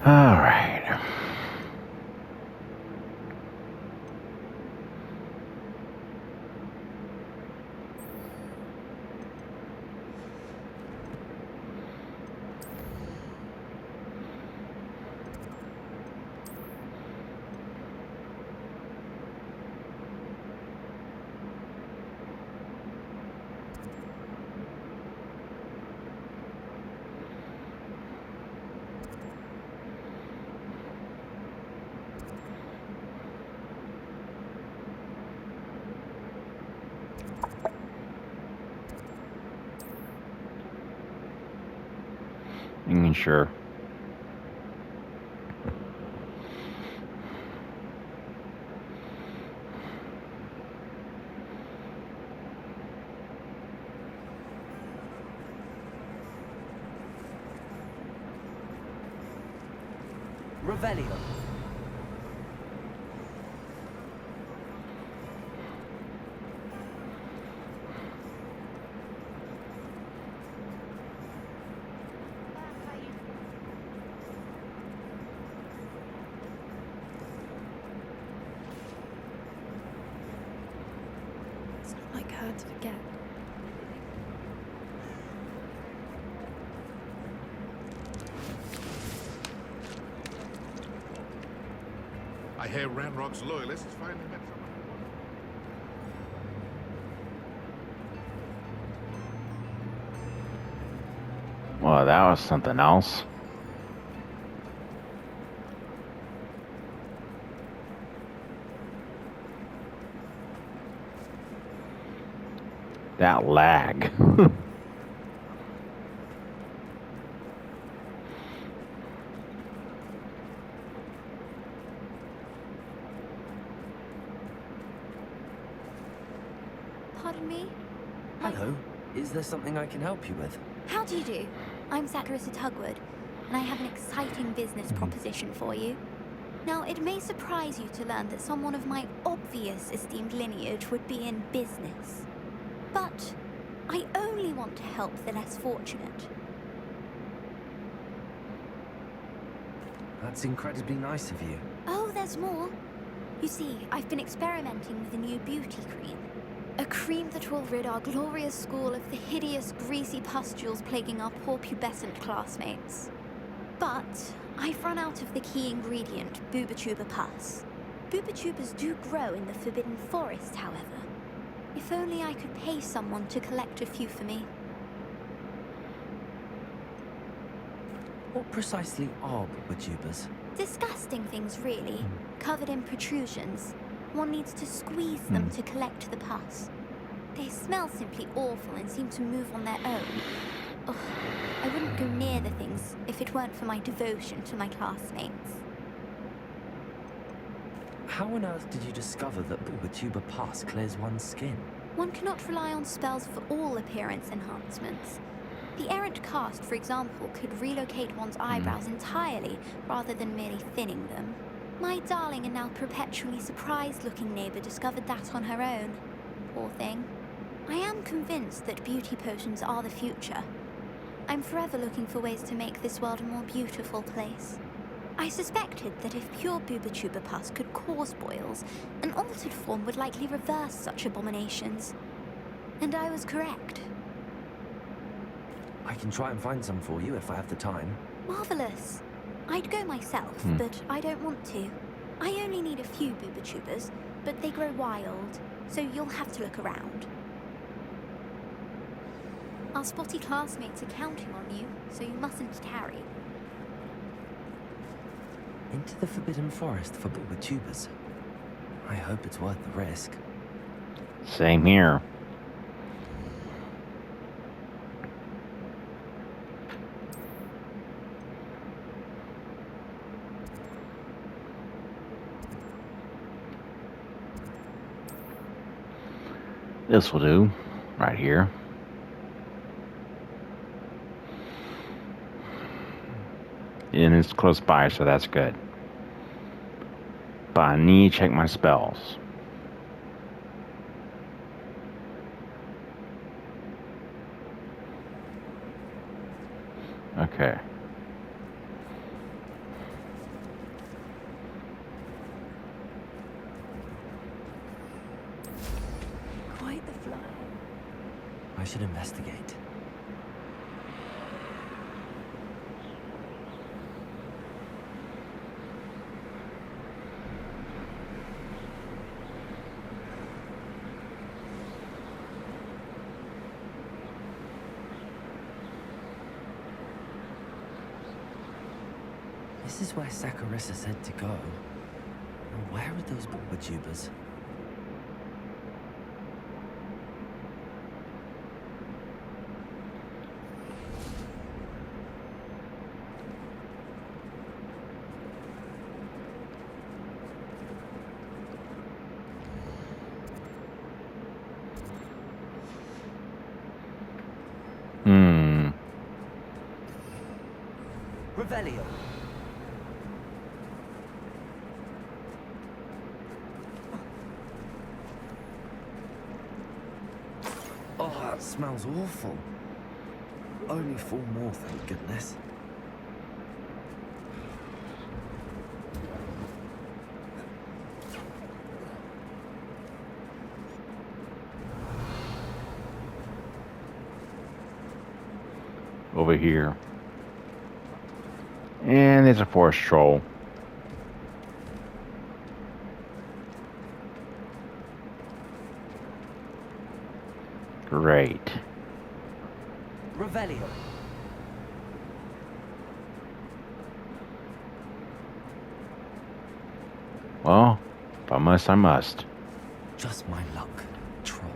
Alright. Sure. Revelio. It's not like her to forget. I hear Ranrock's loyalists finally met someone. Well, that was something else. That lag. Pardon me? Hello. Is there something I can help you with? How do you do? I'm Zacharyssa Tugwood, and I have an exciting business proposition for you. Now, it may surprise you to learn that someone of my obvious esteemed lineage would be in business. But I only want to help the less fortunate. That's incredibly nice of you. Oh, there's more. You see, I've been experimenting with a new beauty cream. A cream that will rid our glorious school of the hideous, greasy pustules plaguing our poor pubescent classmates. But I've run out of the key ingredient, Bubatuba pus. Bubachubas do grow in the Forbidden Forest, however. If only I could pay someone to collect a few for me. What precisely are Bubajubas? Disgusting things, really. Covered in protrusions. One needs to squeeze them to collect the pus. They smell simply awful and seem to move on their own. Ugh, I wouldn't go near the things if it weren't for my devotion to my classmates. How on earth did you discover that Bubatuba pus clears one's skin? One cannot rely on spells for all appearance enhancements. The errant cast, for example, could relocate one's eyebrows entirely rather than merely thinning them. My darling and now perpetually surprised-looking neighbor discovered that on her own. Poor thing. I am convinced that beauty potions are the future. I'm forever looking for ways to make this world a more beautiful place. I suspected that if pure Bubatuba pus could cause boils, an altered form would likely reverse such abominations. And I was correct. I can try and find some for you if I have the time. Marvelous. I'd go myself, but I don't want to. I only need a few Bubachubas, but they grow wild, so you'll have to look around. Our spotty classmates are counting on you, so you mustn't tarry. Into the Forbidden Forest for Bubachubas. I hope it's worth the risk. Same here. This will do, right here. And it's close by, so that's good. But I need to check my spells. Okay. fly. I should investigate. This is where Saccharissa said to go. Now, where are those booba-tubers? Revelio. Oh, that smells awful. Only 4 more, thank goodness. Over here. And there's a forest troll. Great. Revelio. Well, if I must, I must. Just my luck, troll.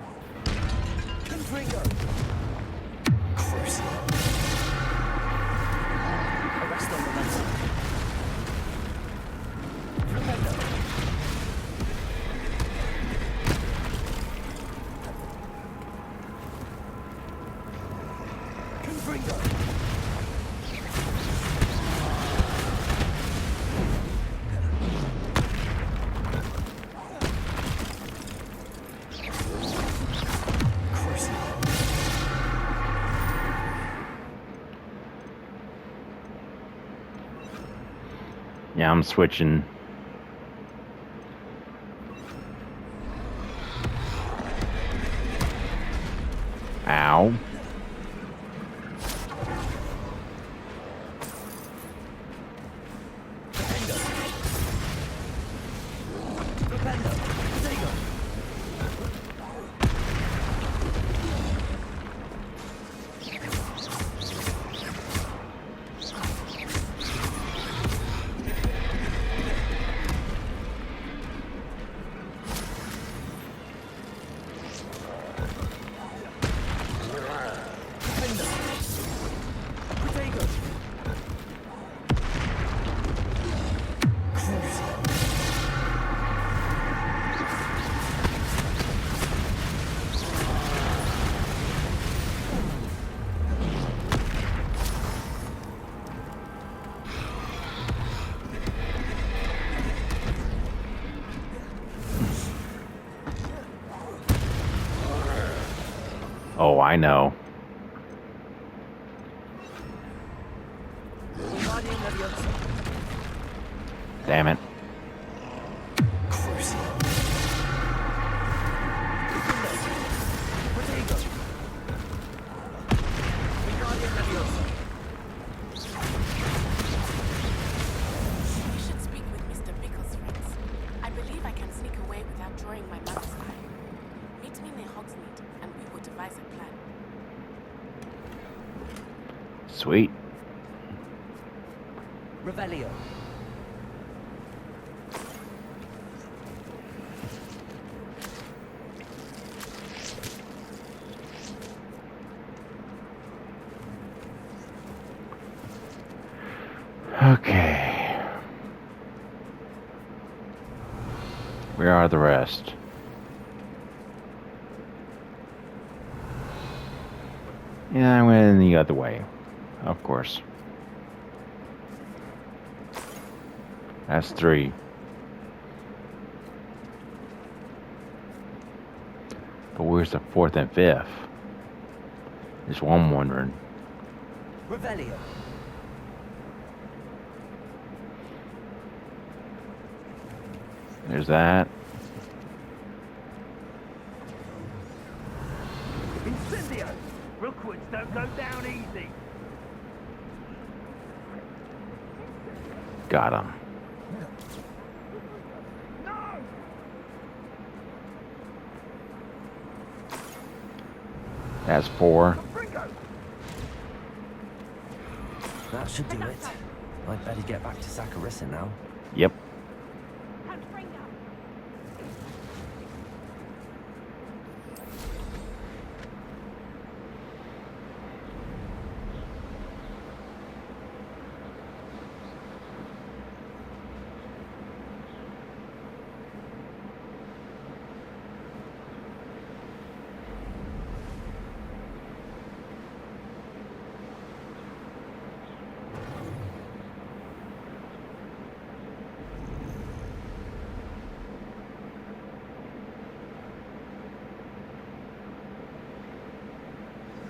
Confringo. Crucial. Arresto momentum. Remendo. Confringo. Yeah, I'm switching. Ow. Oh, I know. Damn it. Sweet. Revelio. Okay. Where are the rest? Yeah, I went the other way. Of course. That's 3. But where's the 4th and 5th? Is what I'm wondering. Revelio. There's that. Got him. That's 4. That should do it. I'd better get back to Saccharissa now. Yep.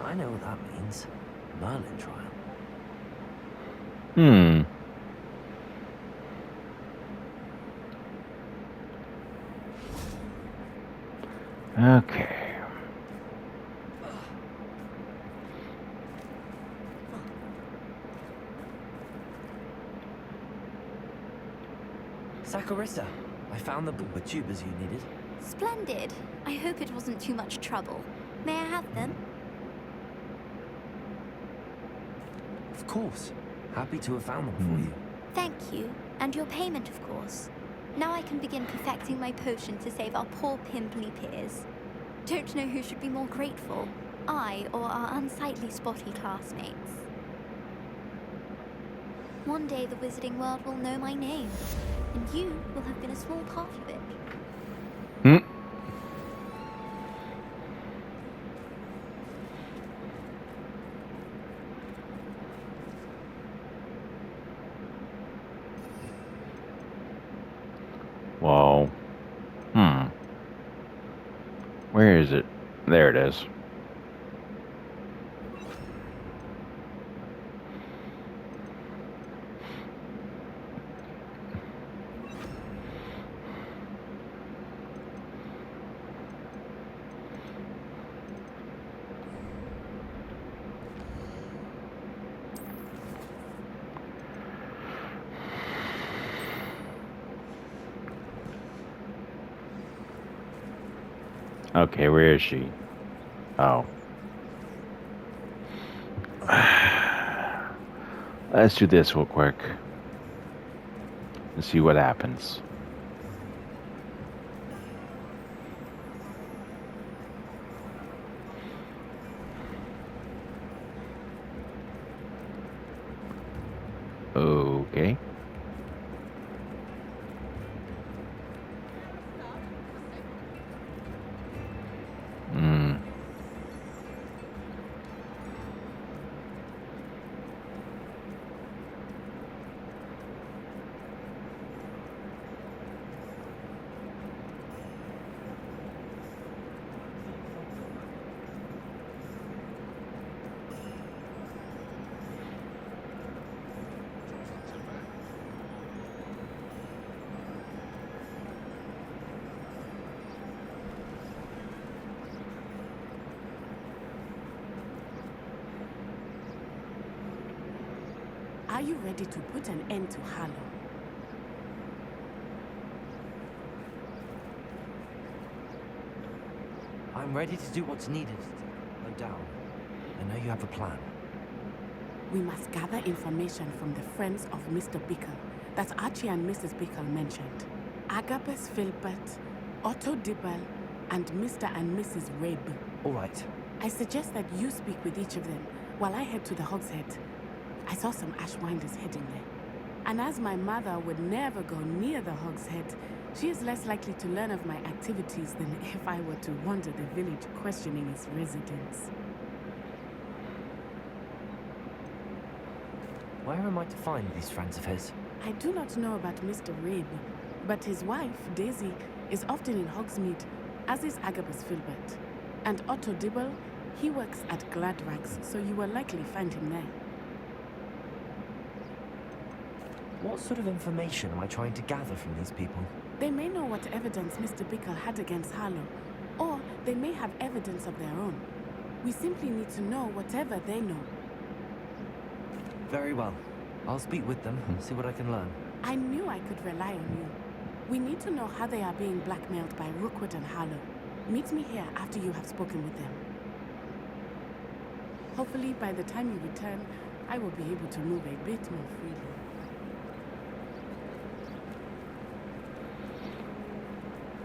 I know what that means. Merlin trial. Okay. Saccharissa, I found the bulba tubers you needed. Splendid. I hope it wasn't too much trouble. May I have them? Of course. Happy to have found them for you. Thank you. And your payment, of course. Now I can begin perfecting my potion to save our poor pimply peers. Don't know who should be more grateful, I or our unsightly spotty classmates. One day the wizarding world will know my name, and you will have been a small part of it. Whoa. Where is it? There it is. Okay, where is she? Oh. Let's do this real quick. And see what happens. Okay. Are you ready to put an end to Harlow? I'm ready to do what's needed. No doubt. I know you have a plan. We must gather information from the friends of Mr. Bickle that Archie and Mrs. Bickle mentioned. Agabus Filbert, Otto Dibble, and Mr. and Mrs. Rabe. All right. I suggest that you speak with each of them while I head to the Hogshead. I saw some Ashwinders heading there. And as my mother would never go near the Hogshead, she is less likely to learn of my activities than if I were to wander the village questioning its residents. Where am I to find these friends of his? I do not know about Mr. Rabe, but his wife, Daisy, is often in Hogsmeade, as is Agabus Filbert. And Otto Dibble, he works at Gladrags, so you will likely find him there. What sort of information am I trying to gather from these people? They may know what evidence Mr. Bickle had against Harlow, or they may have evidence of their own. We simply need to know whatever they know. Very well. I'll speak with them and see what I can learn. I knew I could rely on you. We need to know how they are being blackmailed by Rookwood and Harlow. Meet me here after you have spoken with them. Hopefully, by the time you return, I will be able to move a bit more freely.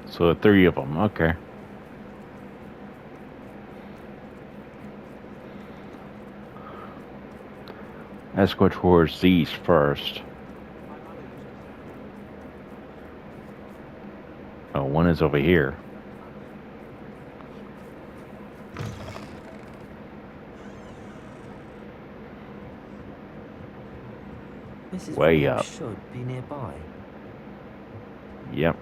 So 3 of them, okay. Let's go towards these first. Oh, one is over here. Mrs. Way Reed up. should be nearby. Yep.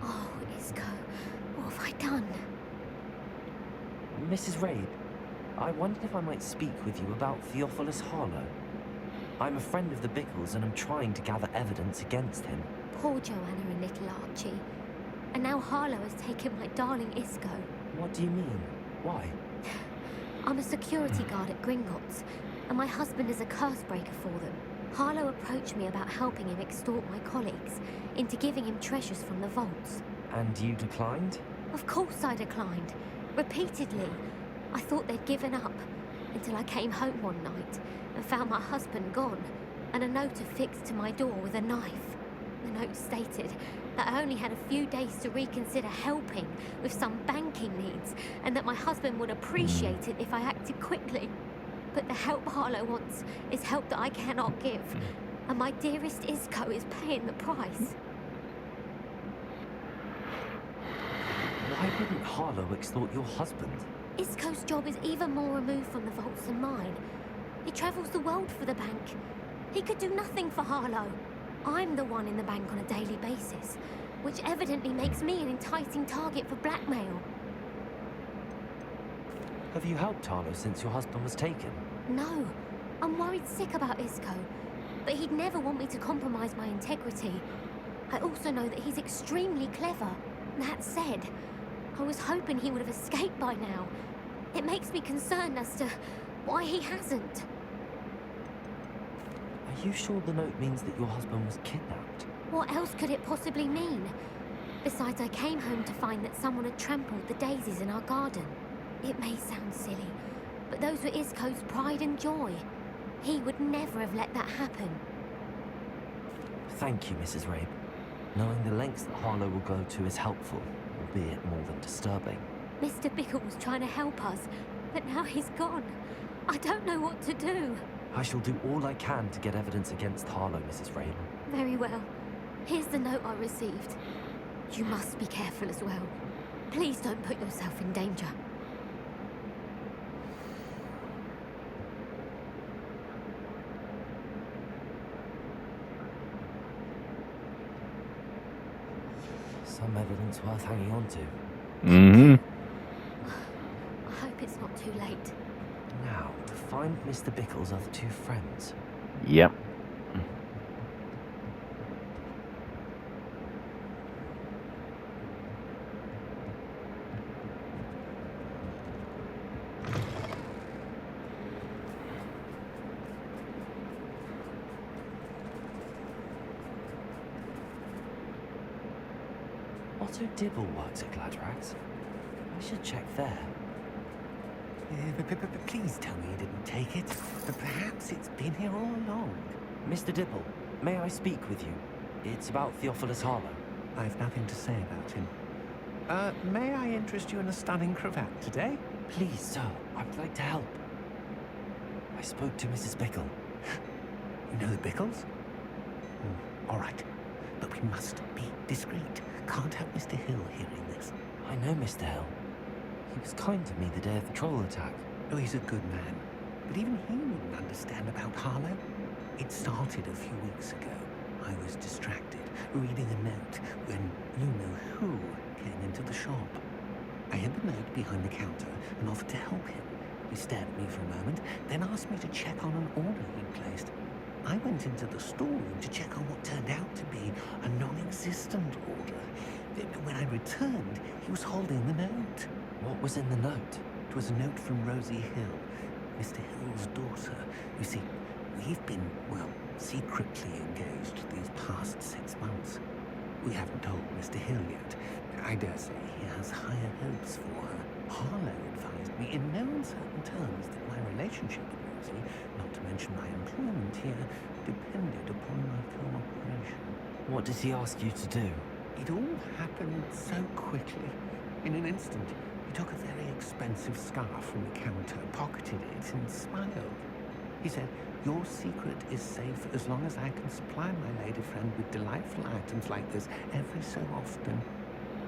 Oh, Isco, what have I done? Mrs. Reed, I wondered if I might speak with you about Theophilus Harlow. I'm a friend of the Bickles and I'm trying to gather evidence against him. Poor Joanna and little Archie. And now Harlow has taken my darling Isco. What do you mean? Why? I'm a security guard at Gringotts, and my husband is a curse breaker for them. Harlow approached me about helping him extort my colleagues into giving him treasures from the vaults. And you declined? Of course I declined. Repeatedly. I thought they'd given up, until I came home one night and found my husband gone, and a note affixed to my door with a knife. The note stated that I only had a few days to reconsider helping with some banking needs, and that my husband would appreciate it if I acted quickly. But the help Harlow wants is help that I cannot give, and my dearest Isco is paying the price. Why wouldn't Harlow extort your husband? Isco's job is even more removed from the vaults than mine. He travels the world for the bank. He could do nothing for Harlow. I'm the one in the bank on a daily basis, which evidently makes me an enticing target for blackmail. Have you helped Harlow since your husband was taken? No, I'm worried sick about Isco, but he'd never want me to compromise my integrity. I also know that he's extremely clever. That said, I was hoping he would have escaped by now. It makes me concerned as to why he hasn't. Are you sure the note means that your husband was kidnapped? What else could it possibly mean? Besides, I came home to find that someone had trampled the daisies in our garden. It may sound silly, but those were Isco's pride and joy. He would never have let that happen. Thank you, Mrs. Rabe. Knowing the lengths that Harlow will go to is helpful, albeit more than disturbing. Mr. Bickle was trying to help us, but now he's gone. I don't know what to do. I shall do all I can to get evidence against Harlow, Mrs. Rabe. Very well. Here's the note I received. You must be careful as well. Please don't put yourself in danger. Some evidence worth hanging on to. Mm-hmm. I hope it's not too late. Now, to find Mr. Bickle's other two friends. Yep. Otto Dibble works at Gladrax. I should check there. Please tell me you didn't take it. Perhaps it's been here all along. Mr. Dibble, may I speak with you? It's about Theophilus Harlow. I've nothing to say about him. May I interest you in a stunning cravat today? Please, sir, I would like to help. I spoke to Mrs. Bickle. You know the Bickles? All right. But we must be discreet. Can't have Mr. Hill hearing this. I know Mr. Hill. He was kind to me the day of the troll attack. Oh, he's a good man. But even he wouldn't understand about Harlow. It started a few weeks ago. I was distracted, reading a note, when you-know-who came into the shop. I hid the note behind the counter and offered to help him. He stared at me for a moment, then asked me to check on an order he'd placed. I went into the storeroom to check on what turned out to be a non-existent order. When I returned, he was holding the note. What was in the note? It was a note from Rosie Hill, Mr. Hill's daughter. You see, we've been, well, secretly engaged these past 6 months. We haven't told Mr. Hill yet. I dare say he has higher hopes for her. Harlow advised me in no uncertain terms that my relationship with Rosie, not to mention my employment here, depended upon my cooperation. What did he ask you to do? It all happened so quickly. In an instant, he took a very expensive scarf from the counter, pocketed it, and smiled. He said, "Your secret is safe as long as I can supply my lady friend with delightful items like this every so often."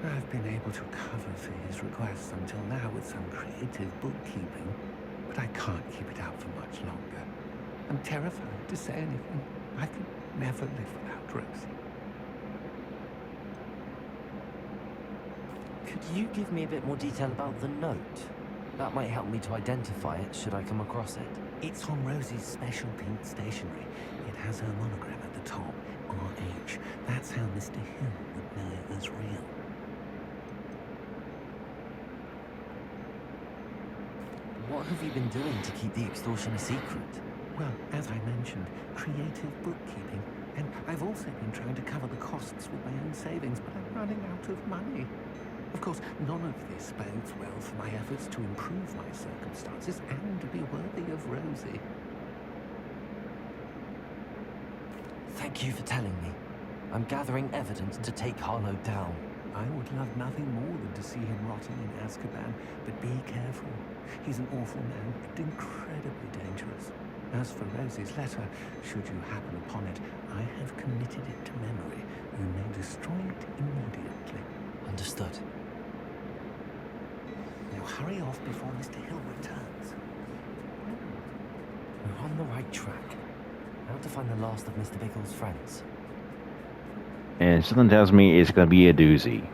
I've been able to cover for his requests until now with some creative bookkeeping, but I can't keep it out for much longer. I'm terrified to say anything. I could never live without Rosie. Could you give me a bit more detail about the note? That might help me to identify it should I come across it. It's on Rosie's special pink stationery. It has her monogram at the top, RH. That's how Mr. Hill would know it was real. What have you been doing to keep the extortion a secret? Well, as I mentioned, creative bookkeeping. And I've also been trying to cover the costs with my own savings, but I'm running out of money. Of course, none of this bodes well for my efforts to improve my circumstances and to be worthy of Rosie. Thank you for telling me. I'm gathering evidence to take Harlow down. I would love nothing more than to see him rotting in Azkaban, but be careful. He's an awful man and incredibly dangerous. As for Rosie's letter, should you happen upon it, I have committed it to memory. You may destroy it immediately. Understood. Now hurry off before Mr. Hill returns. We're on the right track. How to find the last of Mr. Bickle's friends. And something tells me it's going to be a doozy.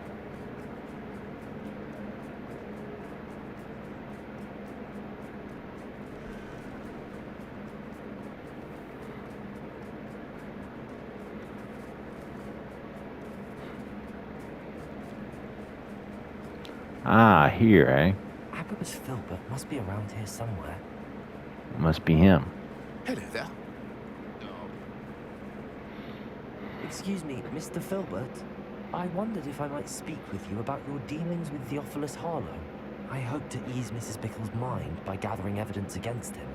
Ah, here, eh? Agabus Filbert must be around here somewhere. Must be him. Hello there. Excuse me, Mr. Filbert. I wondered if I might speak with you about your dealings with Theophilus Harlow. I hope to ease Mrs. Bickle's mind by gathering evidence against him.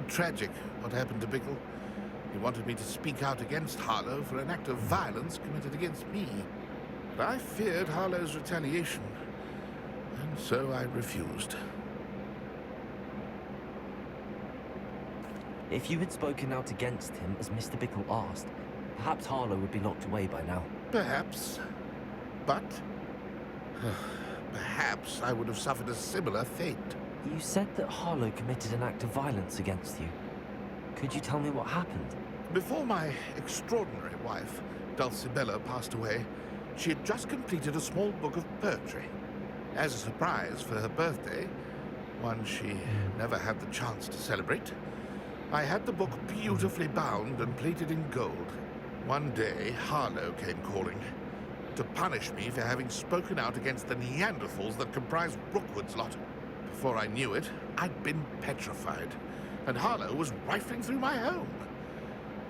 Tragic what happened to Bickle. He wanted me to speak out against Harlow for an act of violence committed against me. But I feared Harlow's retaliation, and so I refused. If you had spoken out against him as Mr. Bickle asked, perhaps Harlow would be locked away by now. Perhaps. But perhaps I would have suffered a similar fate. You said that Harlow committed an act of violence against you. Could you tell me what happened? Before my extraordinary wife, Dulcibella, passed away, she had just completed a small book of poetry. As a surprise for her birthday, one she never had the chance to celebrate, I had the book beautifully bound and plated in gold. One day, Harlow came calling to punish me for having spoken out against the Neanderthals that comprised Rookwood's lot. Before I knew it, I'd been petrified, and Harlow was rifling through my home.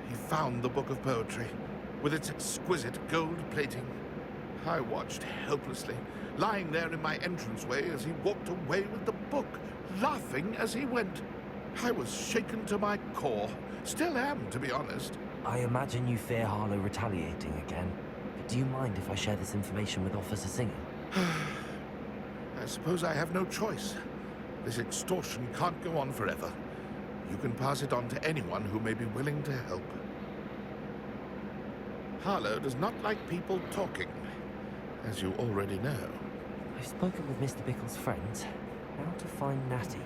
He found the book of poetry, with its exquisite gold plating. I watched helplessly, lying there in my entranceway as he walked away with the book, laughing as he went. I was shaken to my core. Still am, to be honest. I imagine you fear Harlow retaliating again. But do you mind if I share this information with Officer Singer? I suppose I have no choice. This extortion can't go on forever. You can pass it on to anyone who may be willing to help. Harlow does not like people talking, as you already know. I've spoken with Mr. Bickle's friends. Now to find Natty.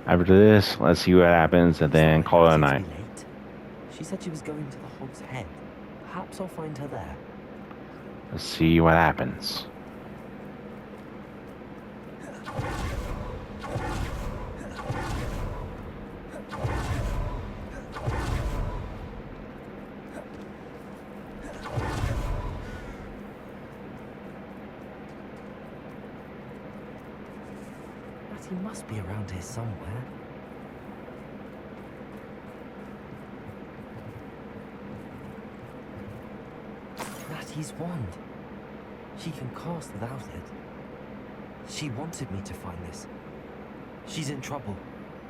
After this, let's see what happens and then call it a night. She She said she was going to the Hog's Head. Perhaps I'll find her there. Let's see what happens. He must be around here somewhere. Natty's wand. She can cast without it. She wanted me to find this. She's in trouble.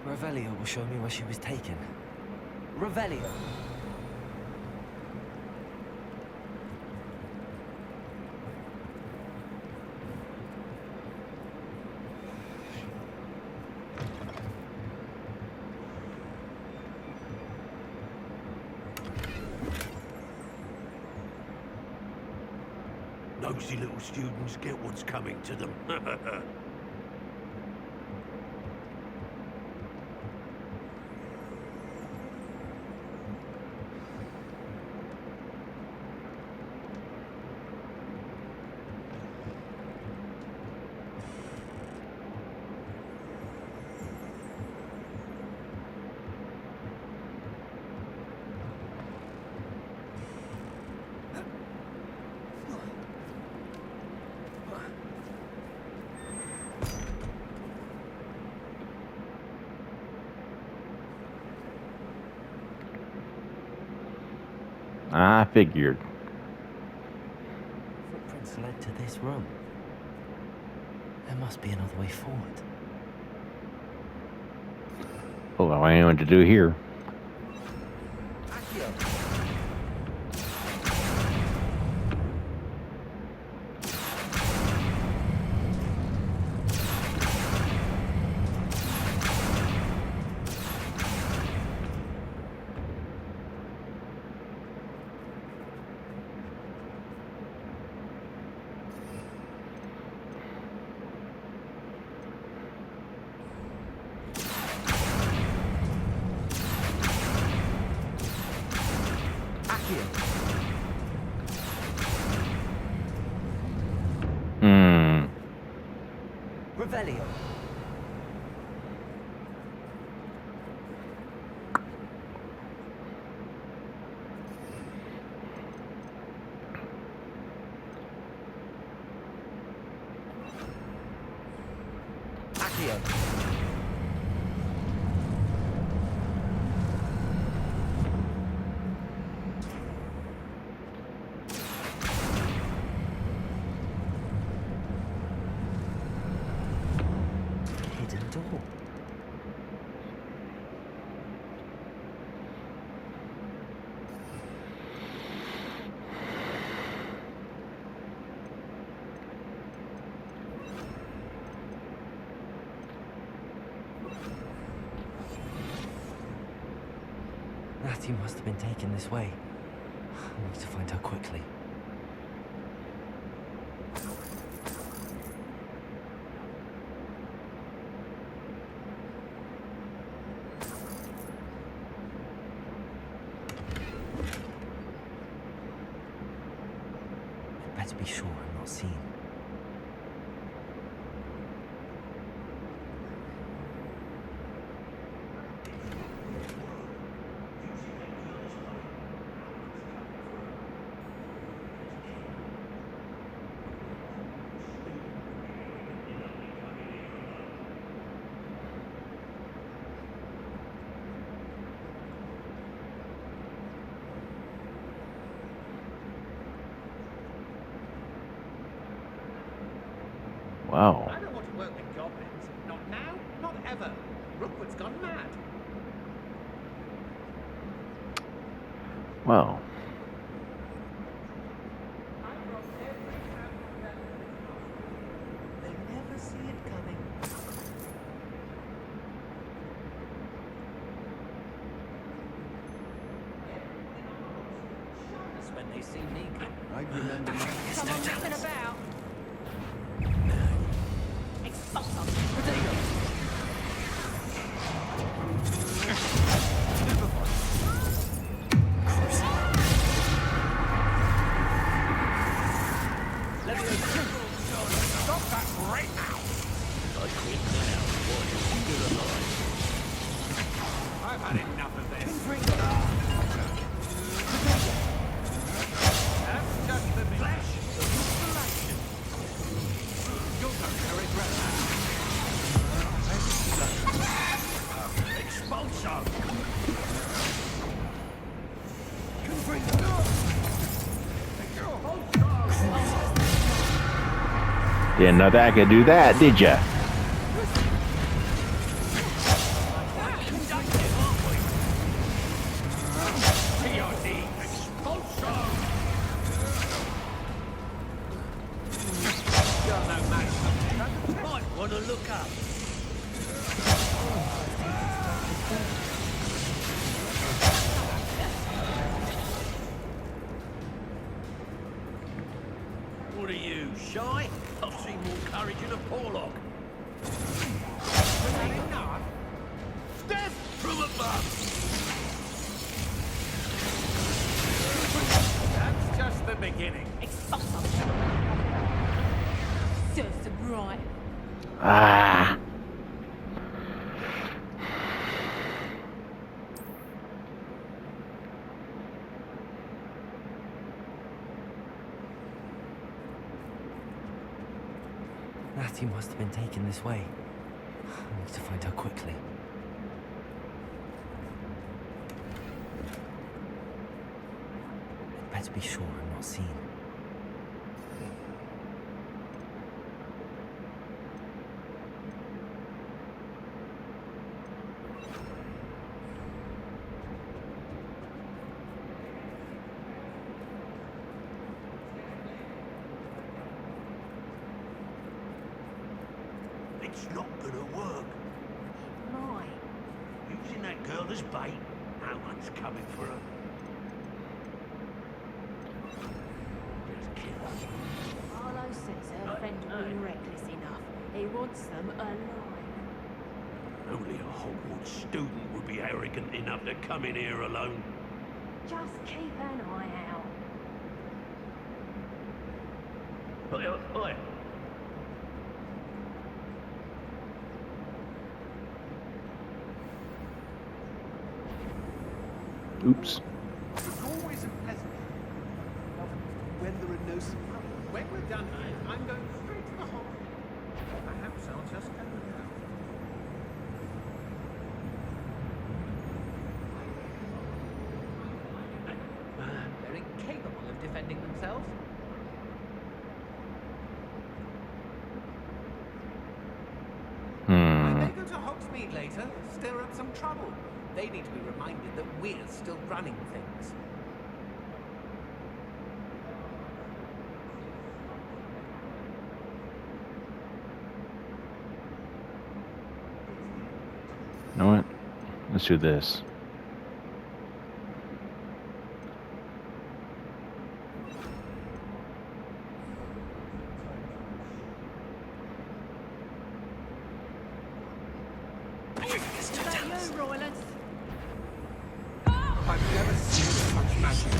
Revelio will show me where she was taken. Revelio! Nosy little students get what's coming to them. I figured. Footprints led to this room. There must be another way forward. Oh, I know what to do here. Revelio. Accio. Hidden door. Natty must have been taken this way. I need to find her quickly. I'd better be sure I'm not seen. Wow. I don't want to work with goblins. Not now, not ever. Rookwood's gone mad. Wow. They never see it coming. That's when they see me come. I remember. Someone moving about. Didn't know that I could do that, did ya? Might want to look up. What are you, shy? I've seen more courage in a Porlock. Death from above! That's just the beginning. Serves them right. Ah. Natty must have been taken this way. I need to find her quickly. I'd better be sure I'm not seen. It's not gonna work. My. Using that girl as bait, no one's coming for her. Just kill her. Harlow says her friend will be reckless enough. He wants them alive. Only a Hogwarts student would be arrogant enough to come in here alone. Just keep an eye out. Oi. Oops. It's always a pleasant when there are no surprises. When we're done here, I'm going straight to the hall. Perhaps I'll just go now. They're incapable of defending themselves. I may go to Hogsmeade later, stir up some trouble. They need to be reminded that we're still running things. You know what? Let's do this. I've never seen such magic.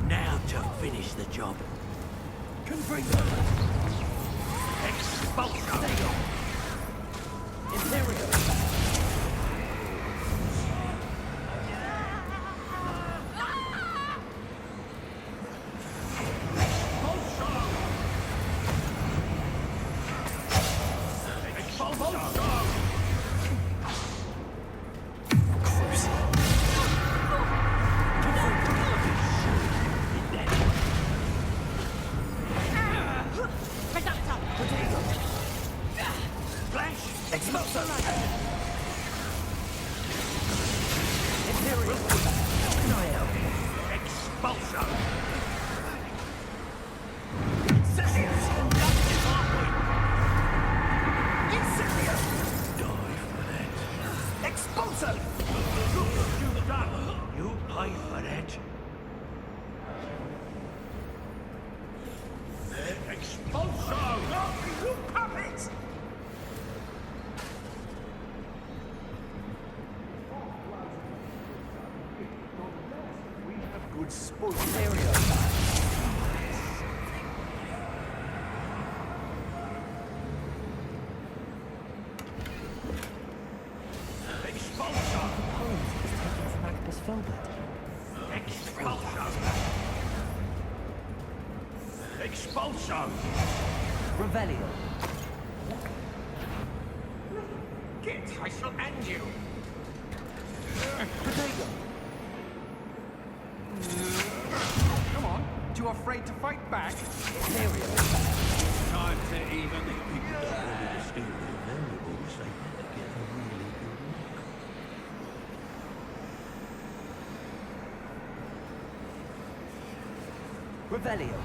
Now to finish the job. Confringo. Expulso. Imperial. Expulso! Expulso! You've done. You pay for it. Expulso! You puppets! We have good sport. Expulso! Holmes was taken from Agnes Filbert. Expulso! Expulso! Revelio. Get, I shall end you. Come on, too afraid to fight back? Time to even the people that wanted to steal their valuables, they better get a really good look. Revelio.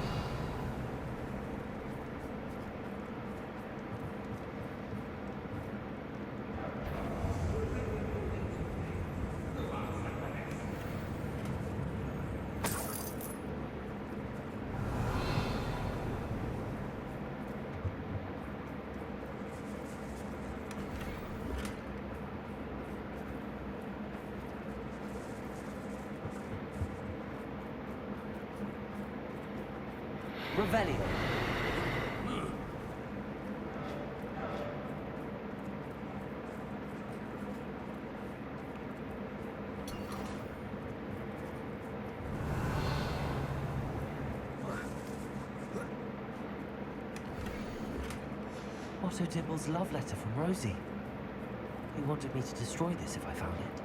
Revelio. Otto Dibble's love letter from Rosie. He wanted me to destroy this if I found it.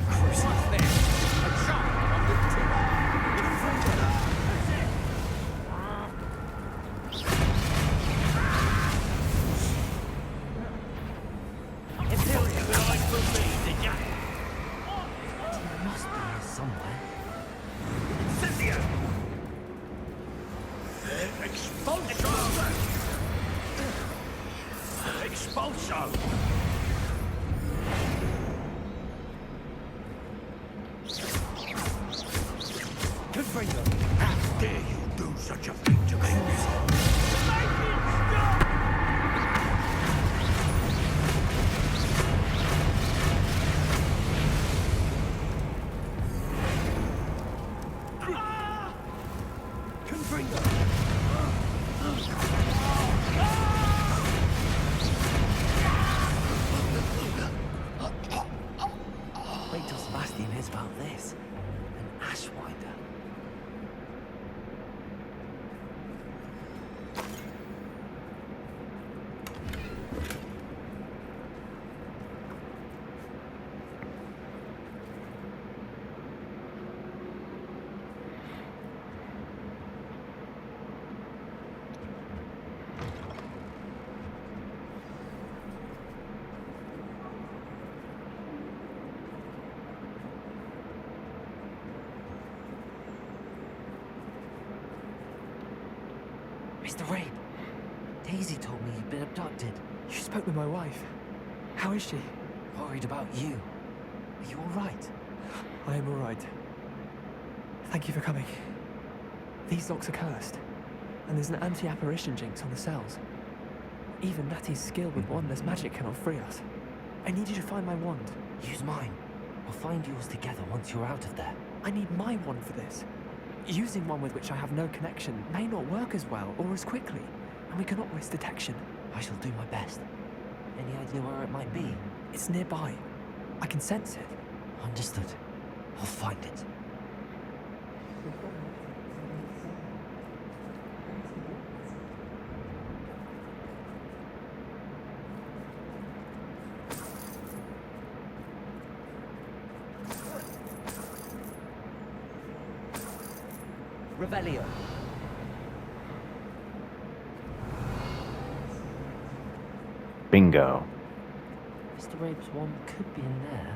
What's this? A child on the tip. Imperial. Good eye for me, did ya? It must be here somewhere. Cynthia! Expulso! Expulso! Confringo. How dare you do such a thing to me? Confringo. Wait till Sebastian hears about this. An Ashwinder. Mr. Rabe, Daisy told me you'd been abducted. You spoke with my wife. How is she? Worried about you. Are you all right? I am all right. Thank you for coming. These locks are cursed, and there's an anti-apparition jinx on the cells. Even Natty's skill with wandless magic cannot free us. I need you to find my wand. Use mine. We'll find yours together once you're out of there. I need my wand for this. Using one with which I have no connection may not work as well or as quickly, and we cannot risk detection. I shall do my best. Any idea where it might be? It's nearby. I can sense it. Understood. I'll find it. Revelio. Bingo. Mr. Rabe's wand could be in there.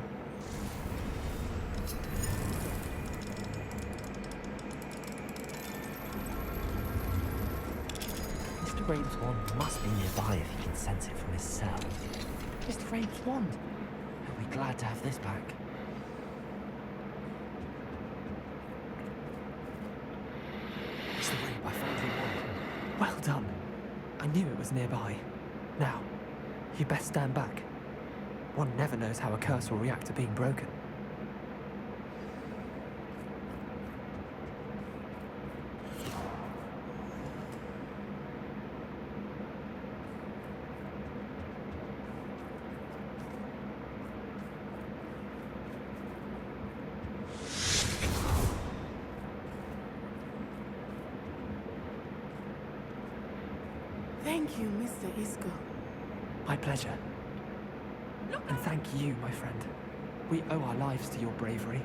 Mr. Rabe's wand must be nearby if he can sense it from his cell. Mr. Rabe's wand! He'll be glad to have this back. Mr. Rabe, I found your wand. Well done. I knew it was nearby. Now, you best stand back. One never knows how a curse will react to being broken. Thank you, Mr. Isco. My pleasure. And thank you, my friend. We owe our lives to your bravery.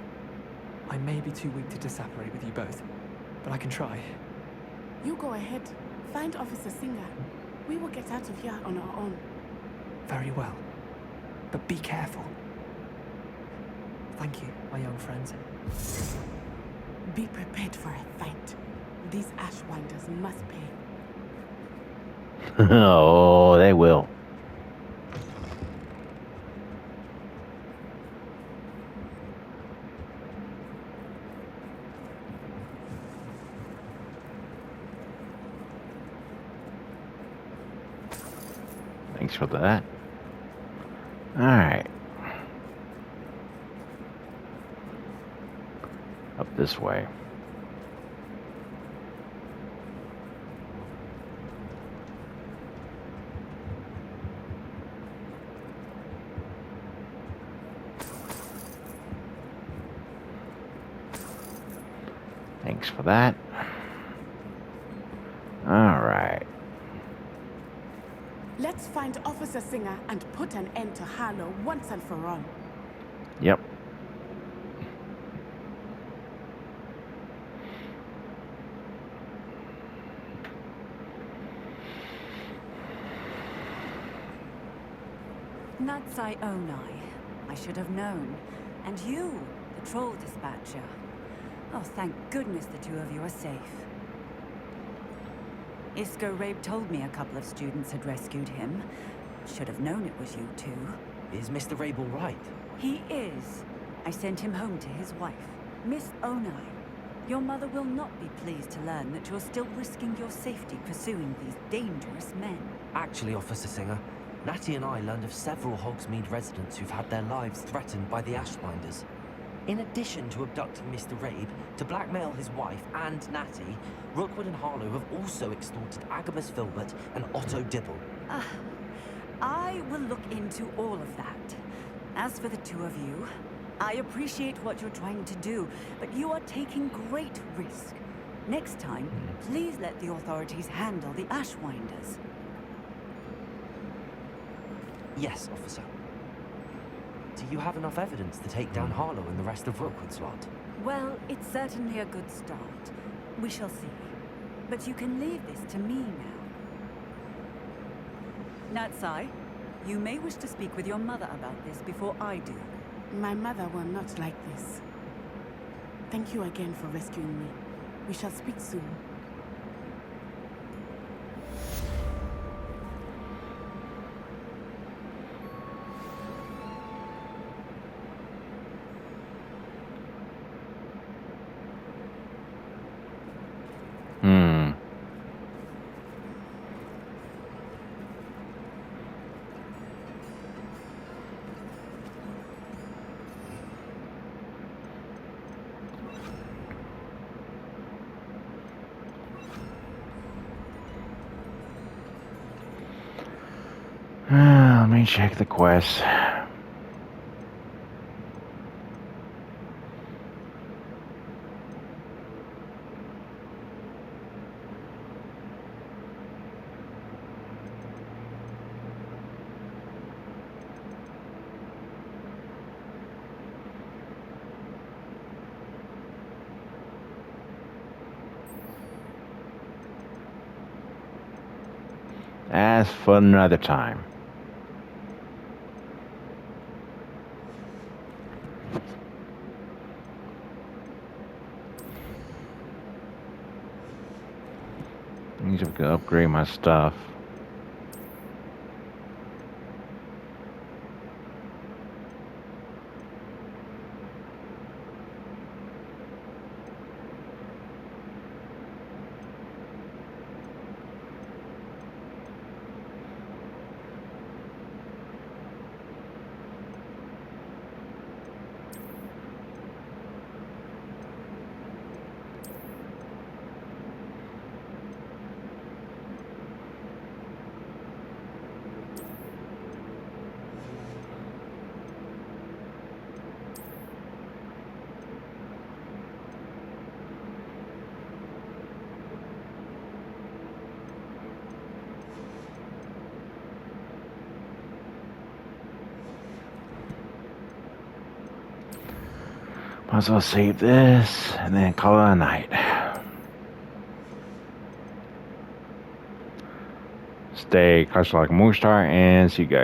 I may be too weak to disapparate with you both, but I can try. You go ahead. Find Officer Singer. We will get out of here on our own. Very well. But be careful. Thank you, my young friends. Be prepared for a fight. These Ashwinders must pay. Oh, they will. Thanks for that. Alright. Up this way. Thanks for that. Alright. Let's find Officer Singer and put an end to Harlow once and for all. Yep. Natsai Onai. I should have known. And you, the troll dispatcher. Oh, thank goodness the two of you are safe. Isco Rabe told me a couple of students had rescued him. Should have known it was you two. Is Mr. Rabe all right? He is. I sent him home to his wife, Miss Onai. Your mother will not be pleased to learn that you're still risking your safety pursuing these dangerous men. Actually, Officer Singer, Natty and I learned of several Hogsmeade residents who've had their lives threatened by the Ashwinders. In addition to abducting Mr. Rabe, to blackmail his wife and Natty, Rookwood and Harlow have also extorted Agabus Filbert and Otto Dibble. I will look into all of that. As for the two of you, I appreciate what you're trying to do, but you are taking great risk. Next time, please let the authorities handle the Ashwinders. Yes, officer. Do you have enough evidence to take down Harlow and the rest of Rookwood's lot? Well, it's certainly a good start. We shall see. But you can leave this to me now. Natsai, you may wish to speak with your mother about this before I do. My mother will not like this. Thank you again for rescuing me. We shall speak soon. Let me check the quest. As for another time. need to upgrade my stuff. Might as well save this and then call it a night. Stay clutch like a moon star and see you guys.